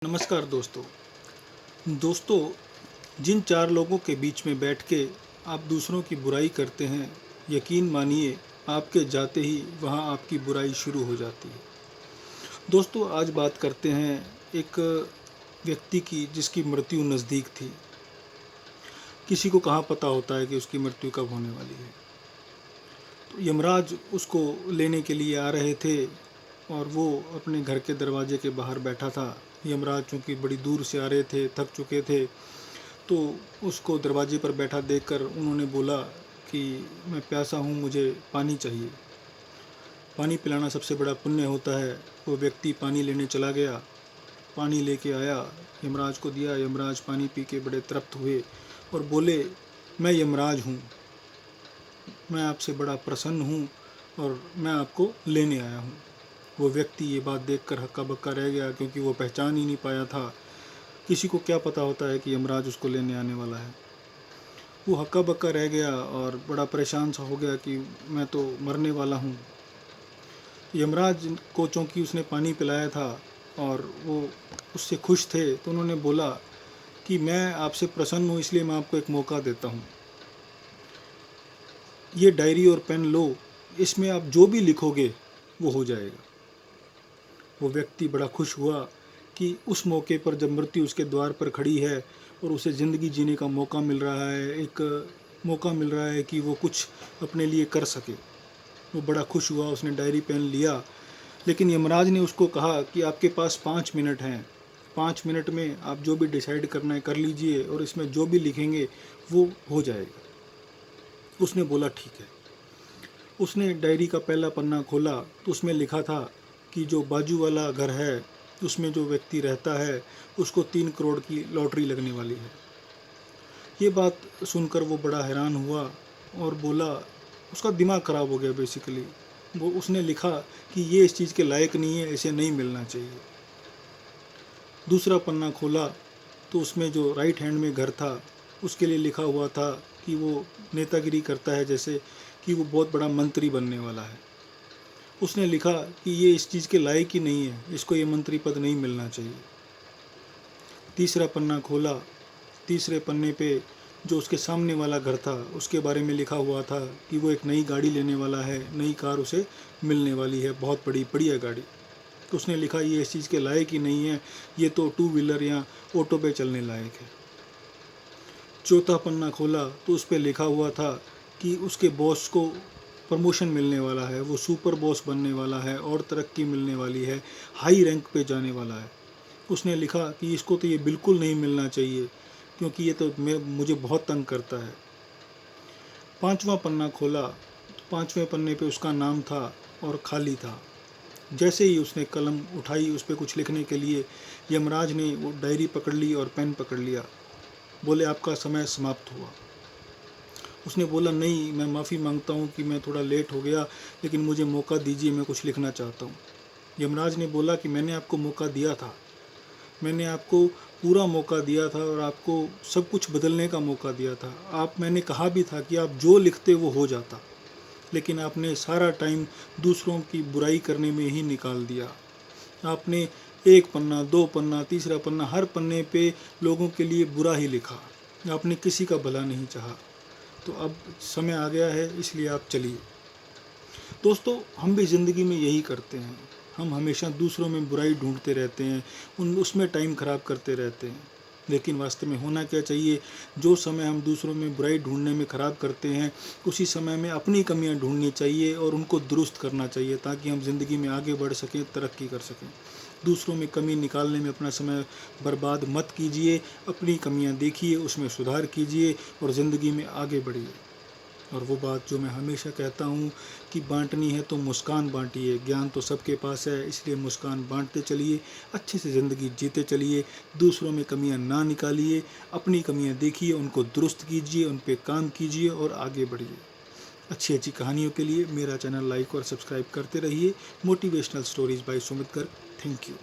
नमस्कार दोस्तों, जिन चार लोगों के बीच में बैठ के आप दूसरों की बुराई करते हैं, यकीन मानिए आपके जाते ही वहाँ आपकी बुराई शुरू हो जाती है। दोस्तों, आज बात करते हैं एक व्यक्ति की जिसकी मृत्यु नज़दीक थी। किसी को कहाँ पता होता है कि उसकी मृत्यु कब होने वाली है। तो यमराज उसको लेने के लिए आ रहे थे और वो अपने घर के दरवाजे के बाहर बैठा था। यमराज चूँकि बड़ी दूर से आ रहे थे, थक चुके थे, तो उसको दरवाजे पर बैठा देखकर उन्होंने बोला कि मैं प्यासा हूँ, मुझे पानी चाहिए। पानी पिलाना सबसे बड़ा पुण्य होता है। वो व्यक्ति पानी लेने चला गया, पानी लेके आया, यमराज को दिया। यमराज पानी पी के बड़े तृप्त हुए और बोले, मैं यमराज हूँ, मैं आपसे बड़ा प्रसन्न हूँ और मैं आपको लेने आया हूँ। वो व्यक्ति ये बात देखकर हक्का बक्का रह गया, क्योंकि वो पहचान ही नहीं पाया था। किसी को क्या पता होता है कि यमराज उसको लेने आने वाला है। वो हक्का बक्का रह गया और बड़ा परेशान सा हो गया कि मैं तो मरने वाला हूँ। यमराज को चूँकि उसने पानी पिलाया था और वो उससे खुश थे, तो उन्होंने बोला कि मैं आपसे प्रसन्न हूँ, इसलिए मैं आपको एक मौका देता हूँ। ये डायरी और पेन लो, इसमें आप जो भी लिखोगे वो हो जाएगा। वो व्यक्ति बड़ा खुश हुआ कि उस मौके पर जब मृत्यु उसके द्वार पर खड़ी है और उसे ज़िंदगी जीने का मौका मिल रहा है, एक मौका मिल रहा है कि वो कुछ अपने लिए कर सके, वो बड़ा खुश हुआ। उसने डायरी पेन लिया, लेकिन यमराज ने उसको कहा कि आपके पास 5 मिनट हैं, 5 मिनट में आप जो भी डिसाइड करना है कर लीजिए और इसमें जो भी लिखेंगे वो हो जाएगा। उसने बोला ठीक है। उसने डायरी का पहला पन्ना खोला तो उसमें लिखा था कि जो बाजू वाला घर है उसमें जो व्यक्ति रहता है उसको 3 करोड़ की लॉटरी लगने वाली है। ये बात सुनकर वो बड़ा हैरान हुआ और बोला, उसका दिमाग ख़राब हो गया बेसिकली। वो उसने लिखा कि ये इस चीज़ के लायक नहीं है, इसे नहीं मिलना चाहिए। दूसरा पन्ना खोला तो उसमें जो राइट हैंड में घर था उसके लिए लिखा हुआ था कि वो नेतागिरी करता है, जैसे कि वो बहुत बड़ा मंत्री बनने वाला है। उसने लिखा कि ये इस चीज़ के लायक ही नहीं है, इसको ये मंत्री पद नहीं मिलना चाहिए। तीसरा पन्ना खोला, तीसरे पन्ने पे जो उसके सामने वाला घर था उसके बारे में लिखा हुआ था कि वो एक नई गाड़ी लेने वाला है, नई कार उसे मिलने वाली है, बहुत बड़ी बढ़िया गाड़ी। तो उसने लिखा ये इस चीज़ के लायक ही नहीं है, ये तो 2 व्हीलर या ऑटो पे चलने लायक है। चौथा पन्ना खोला तो उस पर लिखा हुआ था कि उसके बॉस को प्रमोशन मिलने वाला है, वो सुपर बॉस बनने वाला है और तरक्की मिलने वाली है, हाई रैंक पे जाने वाला है। उसने लिखा कि इसको तो ये बिल्कुल नहीं मिलना चाहिए, क्योंकि ये तो मुझे बहुत तंग करता है। पांचवा पन्ना खोला तो पांचवें पन्ने पे उसका नाम था और खाली था। जैसे ही उसने कलम उठाई उस पर कुछ लिखने के लिए, यमराज ने वो डायरी पकड़ ली और पेन पकड़ लिया। बोले, आपका समय समाप्त हुआ। उसने बोला, नहीं, मैं माफ़ी मांगता हूँ कि मैं थोड़ा लेट हो गया, लेकिन मुझे मौका दीजिए, मैं कुछ लिखना चाहता हूँ। यमराज ने बोला कि मैंने आपको मौका दिया था, मैंने आपको पूरा मौका दिया था और आपको सब कुछ बदलने का मौका दिया था। मैंने कहा भी था कि आप जो लिखते वो हो जाता, लेकिन आपने सारा टाइम दूसरों की बुराई करने में ही निकाल दिया। आपने 1 पन्ना, 2 पन्ना, तीसरा पन्ना, हर पन्ने पे लोगों के लिए बुरा ही लिखा। आपने किसी का भला नहीं चाहा। तो अब समय आ गया है, इसलिए आप चलिए। दोस्तों, हम भी ज़िंदगी में यही करते हैं। हम हमेशा दूसरों में बुराई ढूंढते रहते हैं, उसमें टाइम ख़राब करते रहते हैं। लेकिन वास्तव में होना क्या चाहिए, जो समय हम दूसरों में बुराई ढूंढने में ख़राब करते हैं, उसी समय में अपनी कमियां ढूंढनी चाहिए और उनको दुरुस्त करना चाहिए, ताकि हम ज़िंदगी में आगे बढ़ सकें, तरक्की कर सकें। दूसरों में कमी निकालने में अपना समय बर्बाद मत कीजिए। अपनी कमियां देखिए, उसमें सुधार कीजिए और ज़िंदगी में आगे बढ़िए। और वो बात जो मैं हमेशा कहता हूँ कि बांटनी है तो मुस्कान बांटिए। ज्ञान तो सबके पास है, इसलिए मुस्कान बांटते चलिए, अच्छे से ज़िंदगी जीते चलिए। दूसरों में कमियां ना निकालिए, अपनी कमियां देखिए, उनको दुरुस्त कीजिए, उन पे काम कीजिए और आगे बढ़िए। अच्छी अच्छी कहानियों के लिए मेरा चैनल लाइक और सब्सक्राइब करते रहिए। Motivational stories bye Sumit Garg. Thank you.